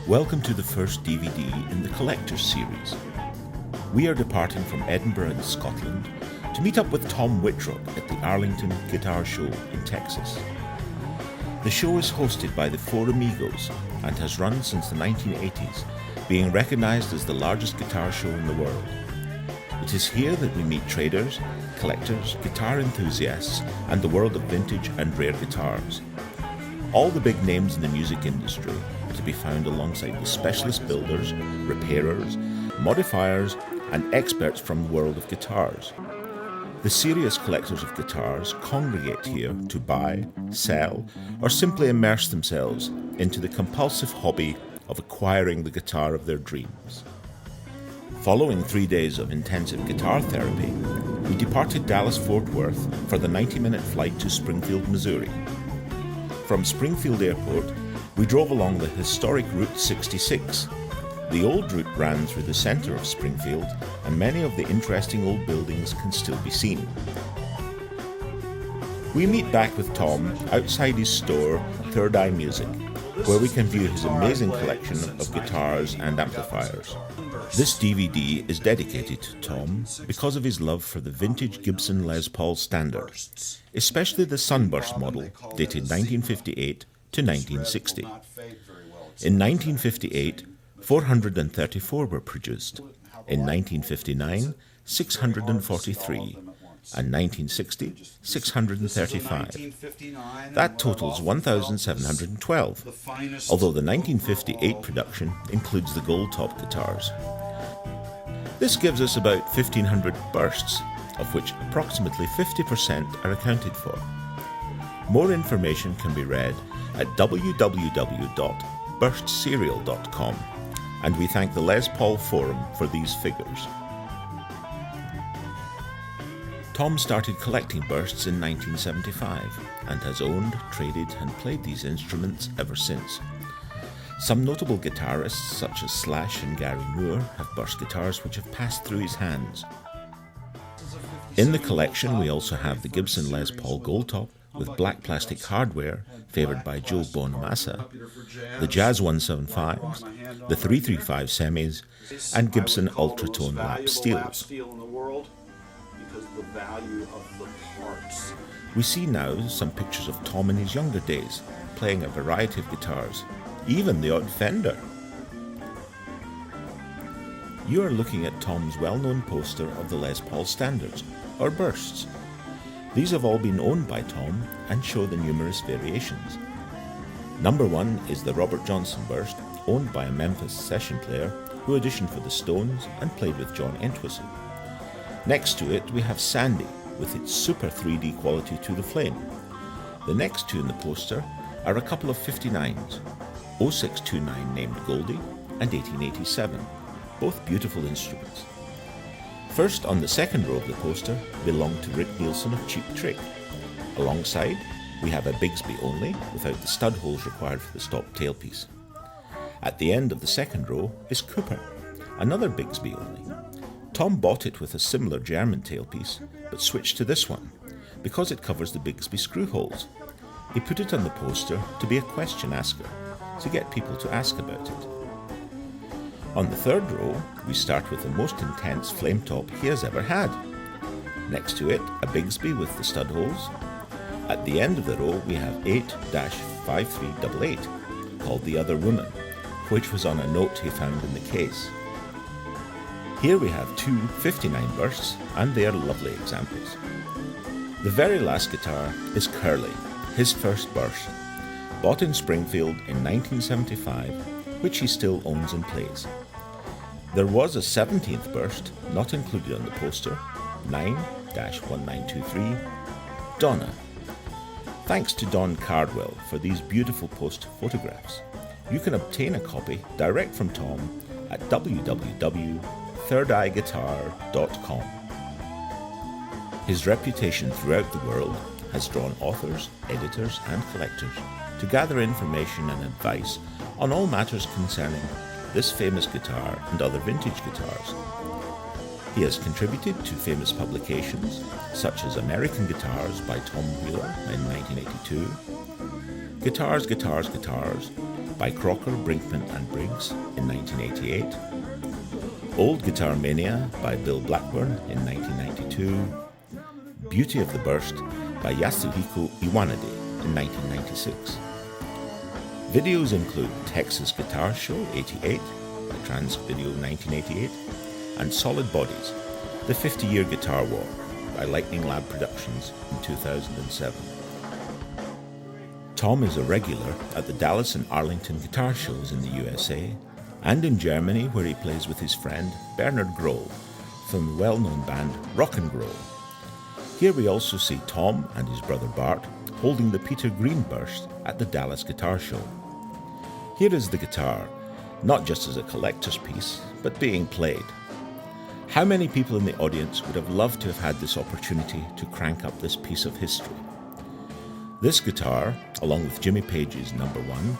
Welcome to the first DVD in the Collector's series. We are departing from Edinburgh in Scotland to meet up with Tom Wittrock at the Arlington Guitar Show in Texas. The show is hosted by the Four Amigos and has run since the 1980s, being recognised as the largest guitar show in the world. It is here that we meet traders, collectors, guitar enthusiasts, and the world of vintage and rare guitars. All the big names in the music industry are to be found alongside the specialist builders, repairers, modifiers, and experts from the world of guitars. The serious collectors of guitars congregate here to buy, sell, or simply immerse themselves into the compulsive hobby of acquiring the guitar of their dreams. Following 3 days of intensive guitar therapy, we departed Dallas-Fort Worth for the 90-minute flight to Springfield, Missouri. From Springfield Airport, we drove along the historic Route 66. The old route ran through the centre of Springfield, and many of the interesting old buildings can still be seen. We meet back with Tom outside his store, Third Eye Music, where we can view his amazing collection of guitars and amplifiers. This DVD is dedicated to Tom because of his love for the vintage Gibson Les Paul standard, especially the Sunburst model dated 1958 to 1960. In 1958, 434 were produced. In 1959, 643. And 1960, 635. That totals 1,712, although the 1958 production includes the gold top guitars. This gives us about 1,500 bursts, of which approximately 50% are accounted for. More information can be read at www.burstserial.com, and we thank the Les Paul Forum for these figures. Tom started collecting bursts in 1975 and has owned, traded and played these instruments ever since. Some notable guitarists such as Slash and Gary Moore have burst guitars which have passed through his hands. In the collection we also have the Gibson Les Paul Gold Top with black plastic hardware favoured by Joe Bonamassa, the Jazz 175s, the 335 semis and Gibson Ultratone lap steels. The value of the parts. We see now some pictures of Tom in his younger days, playing a variety of guitars, even the odd Fender. You are looking at Tom's well-known poster of the Les Paul standards, or bursts. These have all been owned by Tom and show the numerous variations. Number 1 is the Robert Johnson burst, owned by a Memphis session player who auditioned for the Stones and played with John Entwistle. Next to it we have Sandy, with its super 3D quality to the flame. The next two in the poster are a couple of 59s, 0629 named Goldie and 1887, both beautiful instruments. First on the second row of the poster belonged to Rick Nielsen of Cheap Trick. Alongside we have a Bigsby only, without the stud holes required for the stop tailpiece. At the end of the second row is Cooper, another Bigsby only. Tom bought it with a similar German tailpiece, but switched to this one, because it covers the Bigsby screw holes. He put it on the poster to be a question asker, to get people to ask about it. On the third row, we start with the most intense flame top he has ever had. Next to it, a Bigsby with the stud holes. At the end of the row, we have 8-5388, called The Other Woman, which was on a note he found in the case. Here we have two 59 bursts, and they are lovely examples. The very last guitar is Curly, his first burst, bought in Springfield in 1975, which he still owns and plays. There was a 17th burst, not included on the poster, 9-1923, Donna. Thanks to Don Cardwell for these beautiful post photographs. You can obtain a copy direct from Tom at www.thirdeyeguitar.com. His reputation throughout the world has drawn authors, editors and collectors to gather information and advice on all matters concerning this famous guitar and other vintage guitars. He has contributed to famous publications such as American Guitars by Tom Wheeler in 1982, Guitars, Guitars, Guitars, by Crocker, Brinkman and Briggs in 1988, Old Guitar Mania by Bill Blackburn in 1992, Beauty of the Burst by Yasuhiko Iwanade in 1996. Videos include Texas Guitar Show 88, the Trans Video 1988, and Solid Bodies, the 50-Year Guitar War by Lightning Lab Productions in 2007. Tom is a regular at the Dallas and Arlington guitar shows in the USA and in Germany, where he plays with his friend Bernard Grohl from the well-known band Rock and Grohl. Here we also see Tom and his brother Bart holding the Peter Green burst at the Dallas Guitar Show. Here is the guitar, not just as a collector's piece, but being played. How many people in the audience would have loved to have had this opportunity to crank up this piece of history? This guitar, along with Jimmy Page's No. 1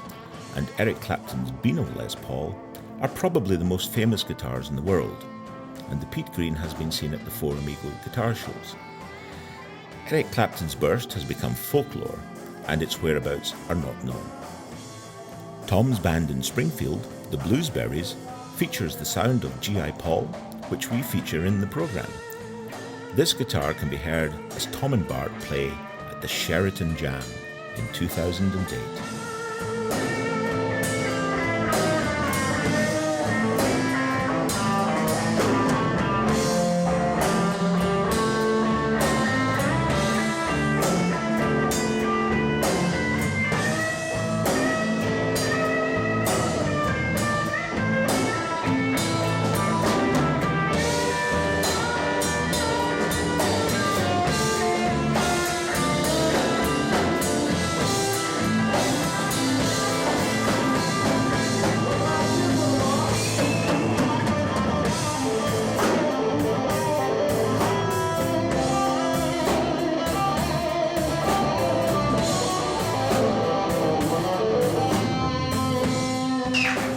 and Eric Clapton's Beano Les Paul, are probably the most famous guitars in the world, and the Pete Green has been seen at the Four Amigo guitar shows. Eric Clapton's burst has become folklore, and its whereabouts are not known. Tom's band in Springfield, the Bluesberries, features the sound of G.I. Paul, which we feature in the program. This guitar can be heard as Tom and Bart play at the Sheraton Jam in 2008.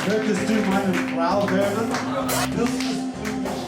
This is too much loud, David. This is too much.